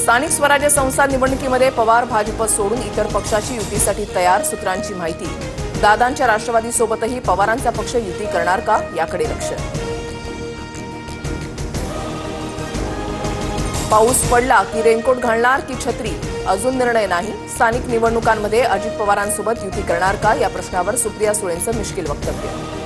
स्थानिक स्वराज्य संस्था निवडणुकीमध्ये पवार भाजप सोडून इतर पक्षाची युतीसाठी तयार, सूत्रांची माहिती। दादांच्या राष्ट्रवादीसोबतही पवारांचा पक्ष युती करणार का, याकडे लक्ष। पाऊस पडला की रेनकोट घालणार की छत्री, अजून निर्णय नाही। स्थानिक निवडणुकांमध्ये अजित पवारांसोबत युती करणार का, या प्रश्नावर सुप्रिया सुळेंचं मिश्किल वक्तव्य।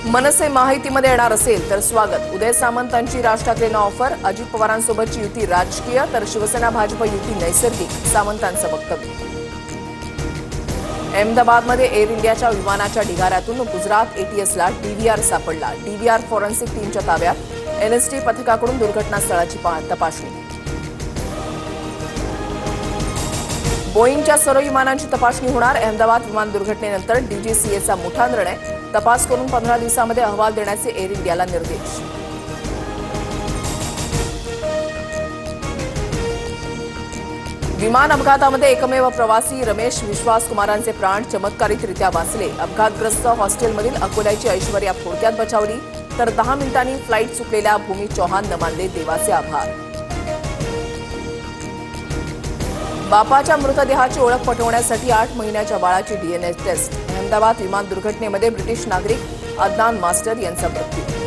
मनसे महायुतीमध्ये येणार असेल तर स्वागत, उदय सामंतांची राज ठाकरेंना ऑफर। अजित पवारांसोबतची युती राजकीय तर शिवसेना भाजप युती नैसर्गिक, सामंतांचं वक्तव्य। अहमदाबादमध्ये एअर इंडियाच्या विमानाच्या ढिगाऱ्यातून गुजरात एटीएसला डीव्हीआर सापडला। डीव्हीआर फॉरेन्सिक टीमच्या ताब्यात। एनएसटी पथकाकडून दुर्घटनास्थळाची तपासणी। बोईंगच्या सर्व विमानांची तपासणी होणार। अहमदाबाद विमान दुर्घटनेनंतर डीजीसीएचा मोठा निर्णय, तपास करून 15 दिवसांमध्ये अहवाल देण्याचे एअर इंडियाला निर्देश। विमान अपघातामध्ये एकमेव प्रवासी रमेश विश्वास कुमारांचे प्राण चमत्कारिकरित्या वाचले। अपघातग्रस्त हॉस्टेलमधील अकोल्याची ऐश्वर्या थोडक्यात बचावली, तर 10 मिनिटांनी फ्लाईट चुकलेल्या भूमी चौहाननं मानले देवाचे आभार। बापाच्या मृतदेहाची ओळख पटवण्यासाठी 8 महिन्याच्या बाळाची डीएनए टेस्ट। अहमदाबाद विमान दुर्घटनेमध्ये ब्रिटिश नागरिक अदनान मास्टर यांचा मृत्यू।